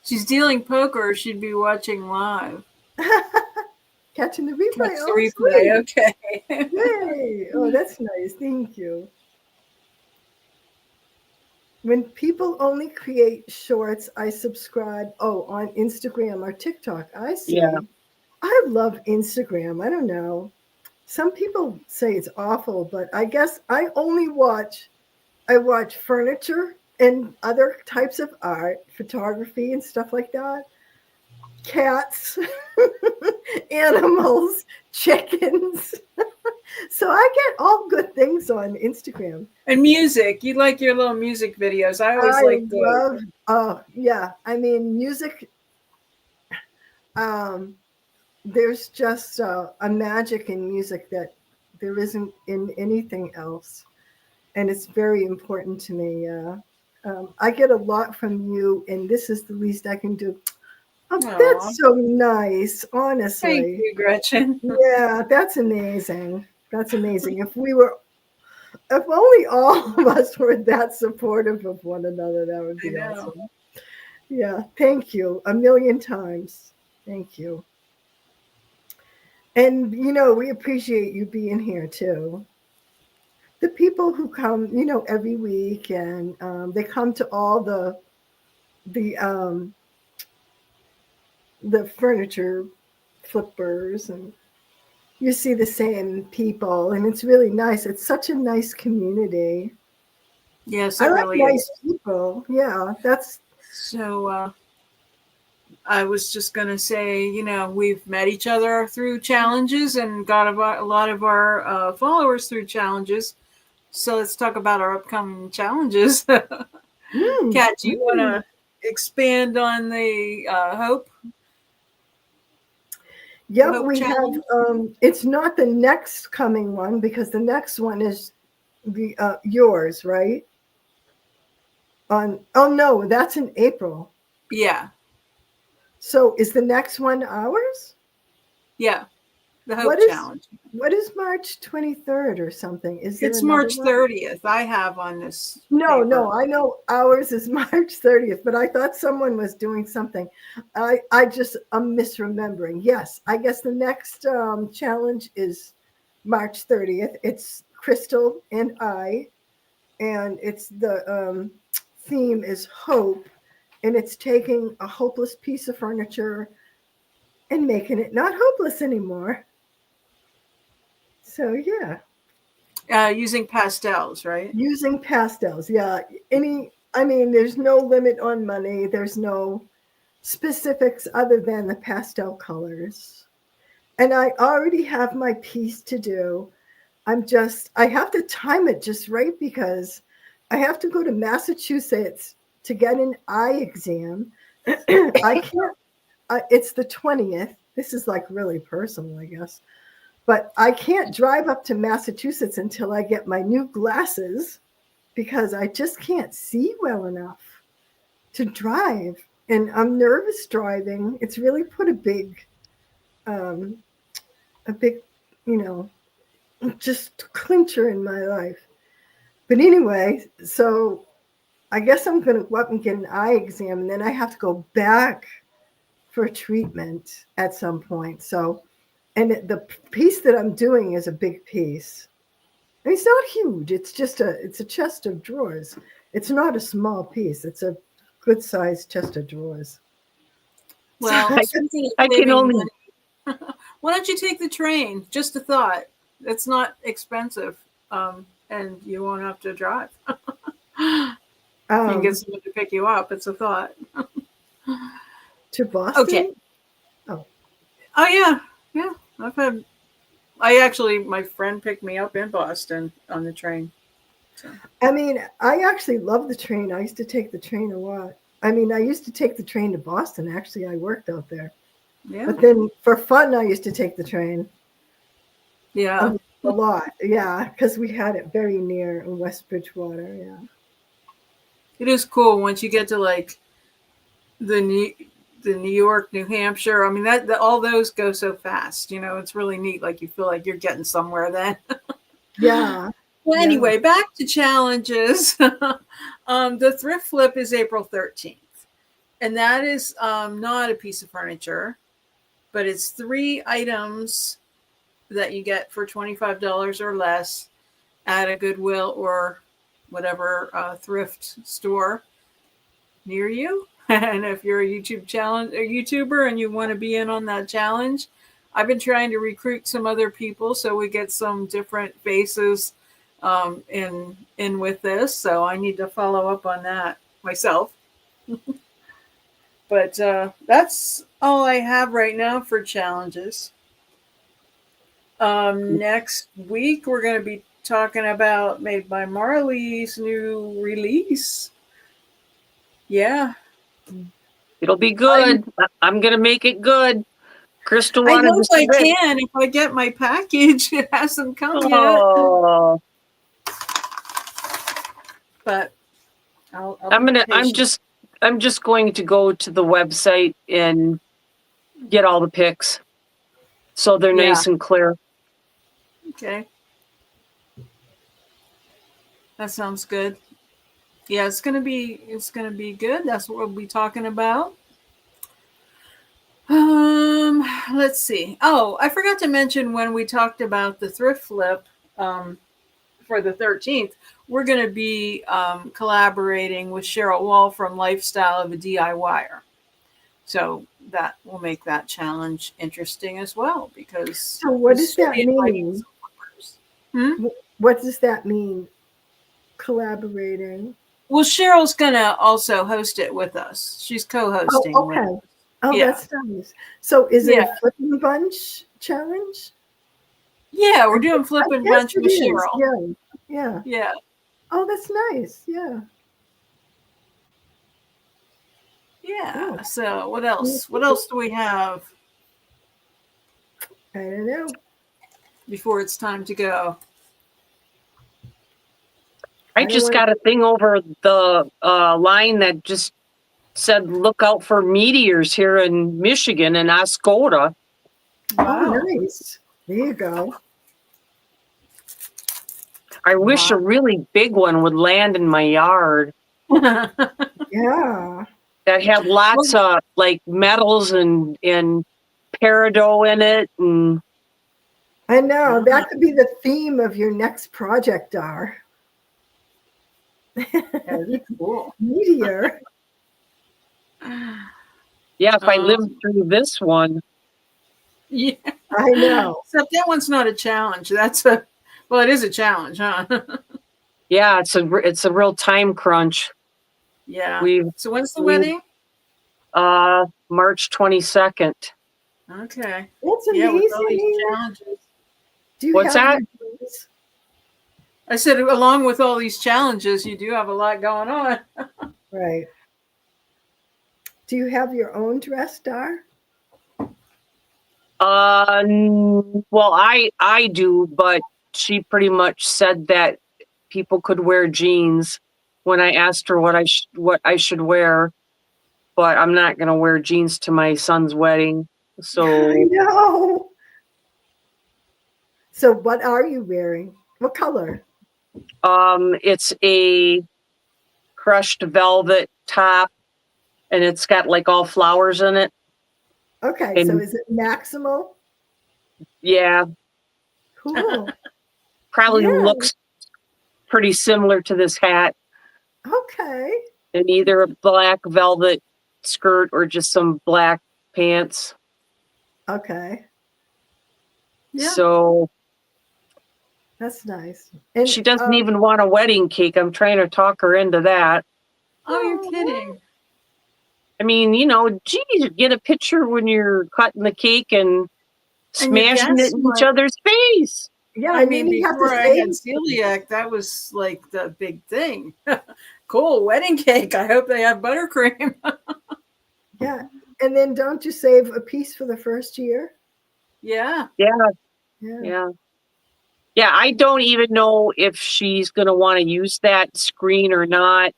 She's dealing poker. She'd be watching live. catching the replay? Catch the Oh, replay. sweet. Okay. Yay. Oh, that's nice. Thank you. when people only create shorts, I subscribe. Oh, on Instagram or TikTok, I Yeah. see. I love Instagram. I don't know. Some people say it's awful, but I guess I watch furniture and other types of art, photography and stuff like that. Cats, animals, chickens. So I get all good things on Instagram. And music. You like your little music videos. I always I like those. love, oh, yeah. I mean, music, um, there's just a magic in music that there isn't in anything else. And it's very important to me. I get a lot from you, and this is the least I can do. Oh, Oh, that's so nice, thank honestly. you, Gretchen. Yeah, that's amazing. That's amazing. If only all of us were that supportive of one another, that would I be know. awesome. Yeah, thank you a million times. Thank you. And we appreciate you being here too. The people who come, every week, and they come to all the the furniture flippers, and you see the same people, and it's really nice. It's such a nice community. Yes, I it like really is. nice people. Yeah, that's So I was just going to say, we've met each other through challenges and got a lot of our followers through challenges. So let's talk about our upcoming challenges. mm, Kat, do you want mm. to expand on the Yep, Hope we have challenge? it's not the next coming one because the next one is the yours, right? On Oh no, that's in April. Yeah, So is the next one ours? yeah, the Hope What is challenge. what is March 23rd or something? Is there It's another March one? 30th. I have on this No, paper. no, I know ours is March 30th, but I thought someone was doing something. I'm misremembering. Yes, I guess the next challenge is March 30th. It's Crystal and I, and it's the theme is hope, and it's taking a hopeless piece of furniture and making it not hopeless anymore. So yeah, Using pastels, right? using pastels. Yeah, I mean, there's no limit on money. There's no specifics other than the pastel colors. And I already have my piece to do. I have to time it just right because I have to go to Massachusetts to get an eye exam. I can't, it's the 20th. This is like really personal, I guess. But I can't drive up to Massachusetts until I get my new glasses because I just can't see well enough to drive. And I'm nervous driving. It's really put um, a big, you know, just clincher in my life. But anyway, so I guess I'm going to go up and get an eye exam, and then I have to go back for treatment at some point. So, and the piece that I'm doing is a big piece. And it's not huge. It's a chest of drawers. It's not a small piece. It's a good sized chest of drawers. So Well, I, speaking of I can saving only, money, why don't you take the train? Just a thought. It's not expensive, and you won't have to drive. You can get um, someone to pick you up. It's a thought. to Okay. Boston. Oh, Oh yeah, yeah. I've had. I actually, my friend picked me up in Boston on the train. So I mean, I actually love the train. I used to take the train a lot. I mean, I used to take the train to Boston. Actually, I worked out there. yeah, But then for fun, I used to take the train yeah. a lot. Yeah, because we had it very near in West Bridgewater. Yeah. It is cool once you get to like the New the New York, New Hampshire. I mean all those go so fast. It's really neat. Like you feel like you're getting somewhere then. Yeah. Well, Yeah. anyway, back to challenges. The thrift flip is April 13th, and that is not a piece of furniture, but it's 3 items that you get for $25 or less at a Goodwill or whatever thrift store near you. And if you're a YouTuber and you want to be in on that challenge, I've been trying to recruit some other people so we get some different faces in with this. So I need to follow up on that myself. But that's all I have right now for challenges. Next week we're going to be talking about Made by Marley's new release. Yeah. It'll be good. I'm going to make it good. Krystal I wanted hope to I submit. can if I get my package. It hasn't come yet. Oh, But I'm just going to go to the website and get all the pics so they're Yeah. nice and clear. Okay. That sounds good. Yeah, it's gonna be good. That's what we'll be talking about. Let's see. Oh, I forgot to mention when we talked about the thrift flip for the 13th, we're going to be collaborating with Cheryl Wall from Lifestyle of a DIYer. So that will make that challenge interesting as well because. So what does that mean? What does that mean? Collaborating. Well, Cheryl's gonna also host it with us. She's co-hosting. Oh, okay. Oh, yeah. That's nice. So is it a Flippin Bunch challenge? Yeah, we're doing Flippin Bunch with Cheryl. Yeah. Yeah. Oh, that's nice. Yeah. Yeah. Oh. So what else? What else do we have? I don't know. Before it's time to go. I just got a thing over the line that just said, look out for meteors here in Michigan and Oscoda. Wow. Oh, nice. There you go. I wish a really big one would land in my yard. Yeah. That had lots of like metals and peridot in it. And I know. That could be the theme of your next project, Dar. That'd be cool. Meteor. Yeah, if I live through this one. Yeah, I know. Except that one's not a challenge. It is a challenge, huh? Yeah, it's a real time crunch. Yeah. So when's the wedding? March 22nd. Okay. That's amazing. Yeah, with all these challenges. What's that? I said, along with all these challenges, you do have a lot going on. Right. Do you have your own dress, Dar? Well, I do, but she pretty much said that people could wear jeans when I asked her what I should wear, but I'm not going to wear jeans to my son's wedding. So I know. So what are you wearing? What color? It's a crushed velvet top, and it's got like all flowers in it. Okay, and so is it maximal? Yeah. Cool. Probably looks pretty similar to this hat. Okay. And either a black velvet skirt or just some black pants. Okay. Yeah. So that's nice. And she doesn't even want a wedding cake. I'm trying to talk her into that. Oh, you're kidding. I mean, geez, get a picture when you're cutting the cake and smashing it in each other's face. Yeah, I mean, before I had celiac, that was like the big thing. Cool, wedding cake. I hope they have buttercream. Yeah. And then don't you save a piece for the first year? Yeah. Yeah, I don't even know if she's going to want to use that screen or not.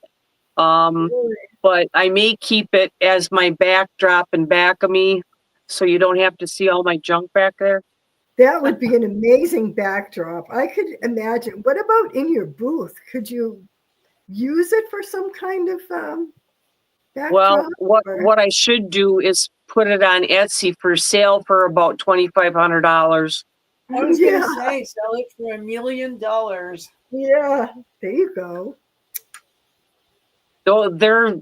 But I may keep it as my backdrop and back of me so you don't have to see all my junk back there. That would be an amazing backdrop. I could imagine. What about in your booth? Could you use it for some kind of backdrop? Well, what I should do is put it on Etsy for sale for about $2,500. I was going to say, sell it for $1 million. Yeah, there you go. So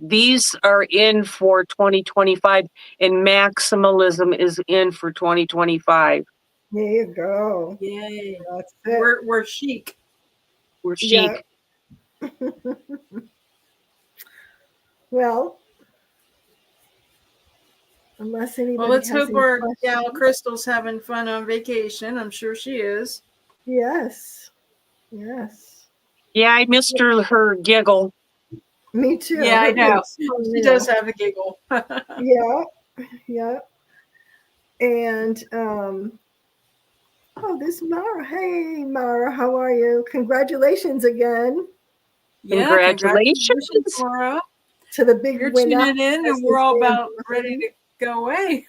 these are in for 2025, and maximalism is in for 2025. There you go. Yay. That's it. We're chic. We're Yeah. chic. Well, unless Well, anybody let's has hope any our gal questions. Crystal's having fun on vacation. I'm sure she is. Yes. Yes. Yeah, I missed her giggle. Me too. Yeah, I Her know. giggle's She does unreal. have a giggle. Yeah. Yeah. And oh, this Mara. Hey Mara, how are you? Congratulations again Yeah, congratulations, Congratulations. Mara. to the big You're winner, tuning in, as and they we're all say in about ready Boston. to go away.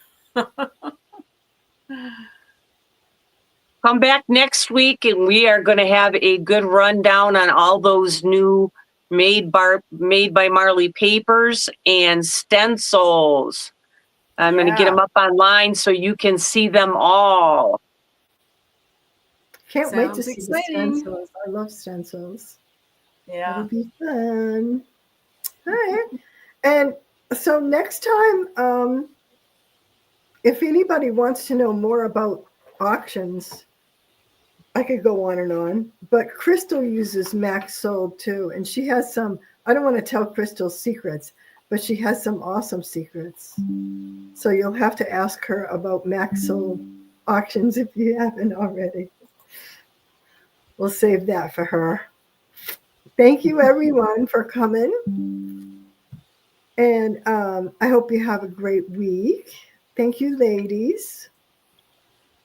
Come back next week and we are going to have a good rundown on all those new made by Marley papers and stencils. I'm going to get Yeah, them up online so you can see them all. Can't wait to sounds see the exciting. stencils. I love stencils. That'll Yeah. be fun. All right. And so next time, if anybody wants to know more about auctions, I could go on and on. But Crystal uses Max Sold too, and she has some. I don't want to tell Crystal's secrets, but she has some awesome secrets. So you'll have to ask her about Max Sold auctions if you haven't already. We'll save that for her. Thank you, everyone, for coming. And I hope you have a great week. Thank you, ladies.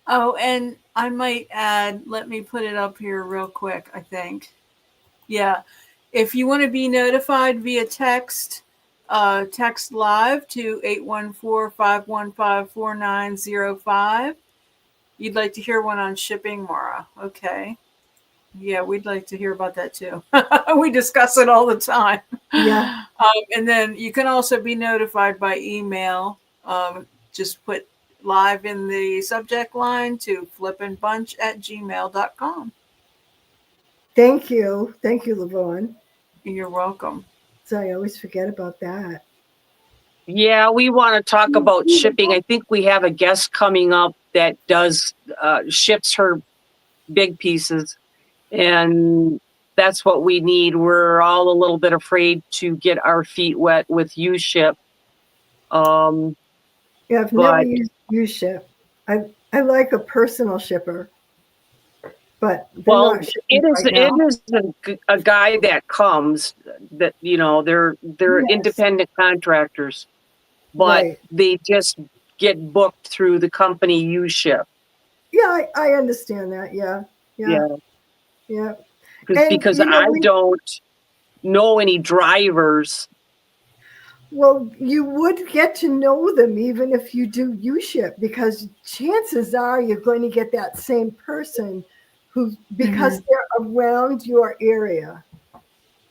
Oh, and I might add, let me put it up here real quick, I think. Yeah. If you want to be notified via text, text live to 814-515-4905. You'd like to hear one on shipping, Mara. Okay. Yeah, we'd like to hear about that too. We discuss it all the time. Yeah. And then you can also be notified by email. Just put live in the subject line to flippinbunch@gmail.com. Thank you. Thank you, LaVonne. You're welcome. So I always forget about that. Yeah, we want to talk about shipping. I think we have a guest coming up that does ships her big pieces. And that's what we need. We're all a little bit afraid to get our feet wet with U-Ship. Yeah, I've never But used U-Ship. I like a personal shipper, but they're well, not shipping it is right now. a guy that comes that they're Yes. independent contractors, but Right. they just get booked through the company U-Ship. Yeah, I understand that. Yeah. Yeah. Yeah, Yeah. And because I we don't know any drivers. well, you would get to know them even if you do U-Ship because chances are you're going to get that same person who because Mm-hmm. they're around your area.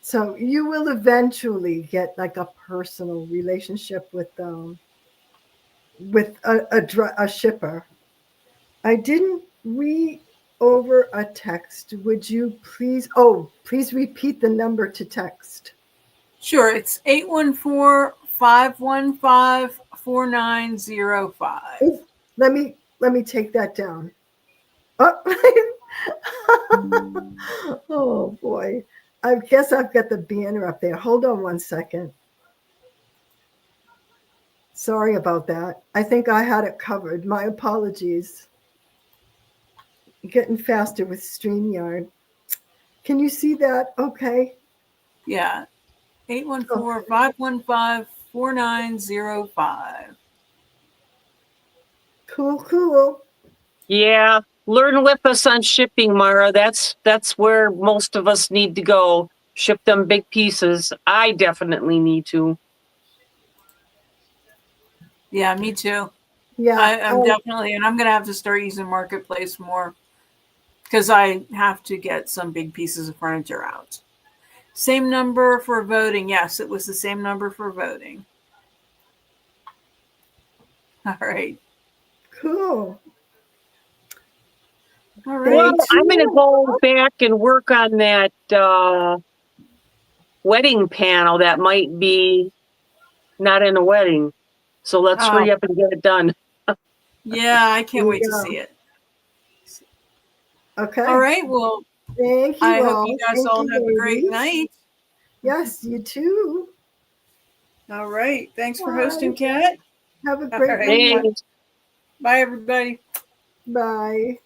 So you will eventually get like a personal relationship with a shipper. I didn't read over a text. Would you please? Oh, please repeat the number to text. Sure, it's 814-515-4905. Ooh, let me take that down. Oh, oh boy. I guess I've got the banner up there. Hold on one second. Sorry about that. I think I had it covered. My apologies. Getting faster with StreamYard. Can you see that? Okay. Yeah, 814 Okay. 515 4905. Cool, cool. Yeah, learn with us on shipping, Mara. That's where most of us need to go. Ship them big pieces. I definitely need to. Yeah, me too. Yeah. I'm definitely, and I'm going to have to start using Marketplace more because I have to get some big pieces of furniture out. Same number for voting. Yes, it was the same number for voting. All right. Cool. All Well, right. I'm going to go back and work on that wedding panel that might be not in a wedding. So let's Oh, hurry up and get it done. yeah, I There can't you wait to go. see it. All Okay. right. Well, Thank I you hope you all. guys Thank all you, have a great ladies. night. Yes, you too. All right. Thanks for Bye. hosting, Kat. Have a All great right. night. Thanks. Bye, everybody. Bye.